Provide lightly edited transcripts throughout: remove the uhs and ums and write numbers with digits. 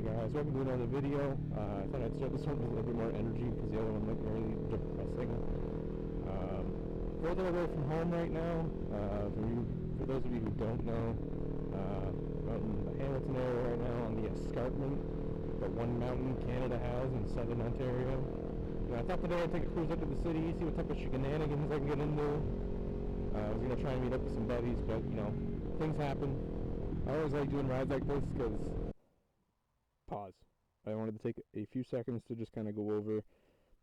guys, welcome to another video. I thought I'd start this one with a little bit more energy because the other one looked really depressing. Further away from home right now. For those of you who don't know, out in the Hamilton area right now on the escarpment that One Mountain Canada has in southern Ontario. I thought today I'd take a cruise up to the city, see what type of shenanigans I can get into. I was going to try and meet up with some buddies, but you know, things happen. I always like doing rides like this because... Pause. I wanted to take a few seconds to just kind of go over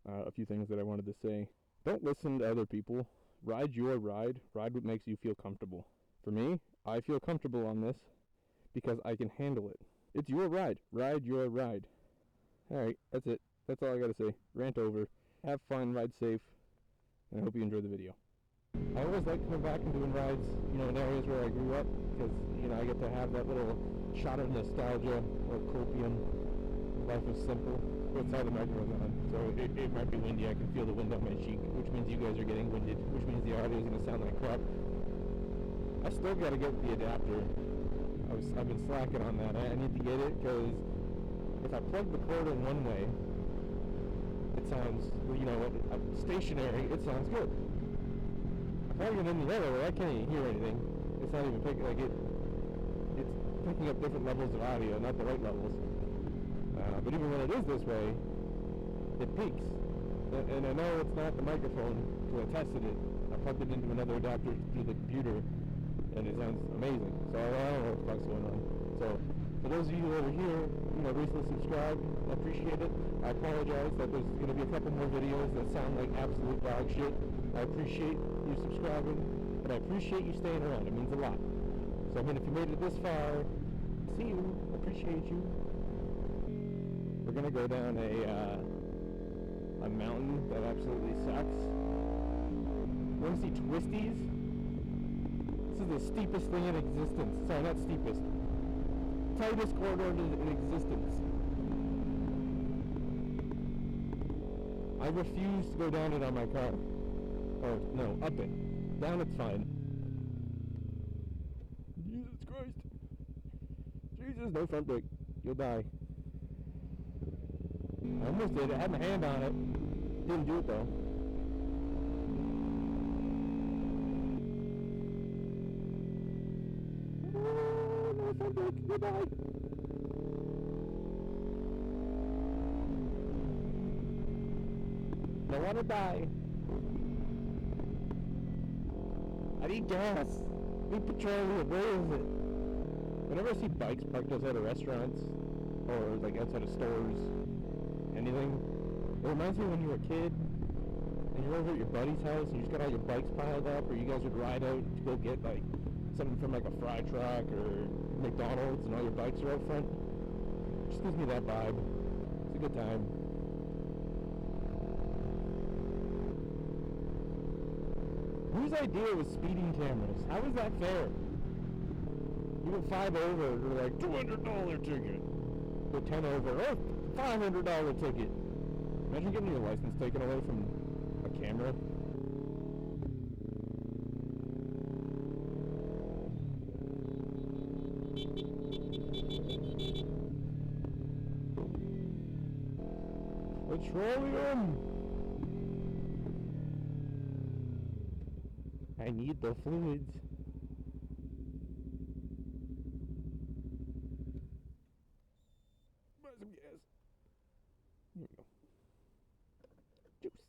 a few things that I wanted to say. Don't listen to other people. Ride your ride. Ride what makes you feel comfortable. For me, I feel comfortable on this because I can handle it. It's your ride. Ride your ride. Alright, that's it. That's all I gotta say. Rant over. Have fun, ride safe, and I hope you enjoy the video. I always like coming back and doing rides, you know, in areas where I grew up, because, you know, I get to have that little shot of nostalgia, or copium. Life is simple. Outside the microphone's on, so it might be windy. I can feel the wind on my cheek, which means you guys are getting winded, which means the audio is going to sound like crap. I still got to get the adapter. I've been slacking on that. I need to get it, because if I plug the cord in one way, it sounds, you know, stationary, it sounds good. If I plug it in the other way, I can't even hear anything. It's not even picking, like it's picking up different levels of audio, not the right levels. But even when it is this way, it peaks. And I know it's not the microphone, because I tested it. I plugged it into another adapter through the computer, and it sounds amazing. So I don't know what the fuck's going on. So for those of you over here, you know, recently subscribed, I appreciate it. I apologize that there's going to be a couple more videos that sound like absolute dog shit. I appreciate you subscribing, and I appreciate you staying around. It means a lot. So I mean, if you made it this far, see you. I appreciate you. We're gonna go down a mountain that absolutely sucks. Want to see twisties? This is the steepest thing in existence. Sorry, not steepest. Tightest corridor in existence. I refuse to go down it on my car. Or no, up it. Down it's fine. Jesus Christ. Jesus, no front brake. You'll die. I almost did it. I had my hand on it. Didn't do it though. Oh, no front brake. Goodbye. Don't want to die. I need gas. I need petroleum. Where is it? Whenever I see bikes parked outside of restaurants or like outside of stores, anything, it reminds me when you were a kid and you're over at your buddy's house and you just got all your bikes piled up, or you guys would ride out to go get like something from like a fry truck or McDonald's and all your bikes are out front. It just gives me that vibe. It's a good time. Whose idea was speeding cameras? How is that fair? You go 5 over, they're like $200 ticket. Go 10 over, oh, $500 ticket. Imagine getting your license taken away from a camera. Petroleum! I need the fluids. Buy some gas. Here we go. Juice.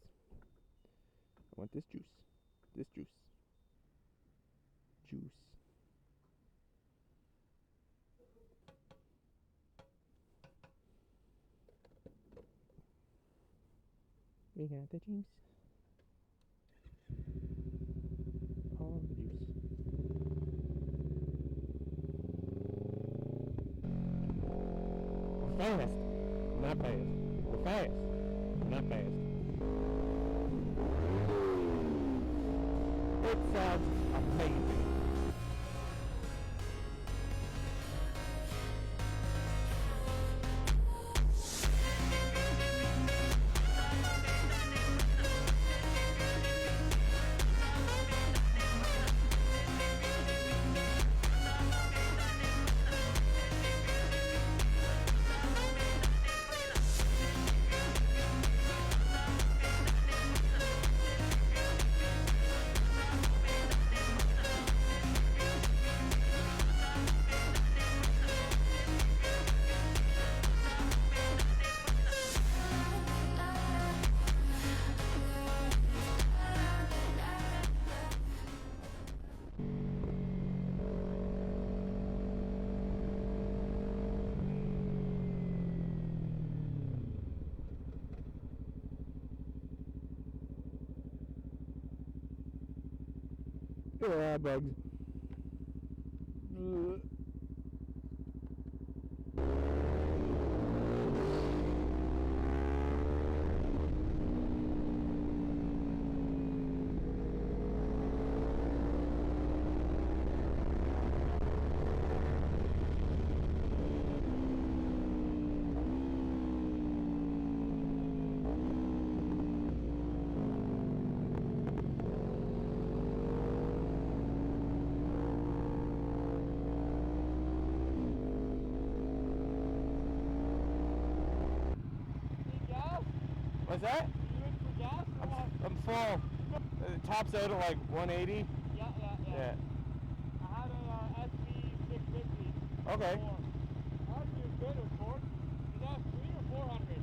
I want this juice. This juice. Juice. We got the juice. All the juice. We're fast. Not fast. We're fast. Not fast. It sounds amazing. Yeah, bugs. What's that? You in for gas or what? I'm full. It tops out at like 180. Yeah. I had a SV 650. Okay. Actually, it's good, of course. Is that 3 or 400?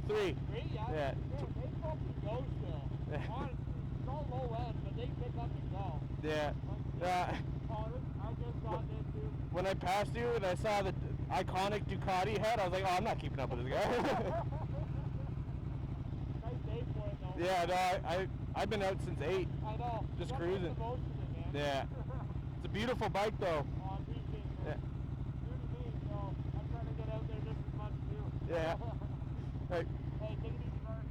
3. 3, yeah? Yeah. They fucking go still. Honestly, it's all low end, but they pick up and go. Yeah. I just got this too. When I passed you and I saw the iconic Ducati head, I was like, oh, I'm not keeping up with this guy. Nice day for it though. Yeah, no, I've been out since 8. I know. Just cruising. The most of it, man. Yeah. It's a beautiful bike though. Oh, I appreciate it, man. Yeah. New to me, so I'm trying to get out there just as much too. Yeah. Right. Hey, take it easy, brother.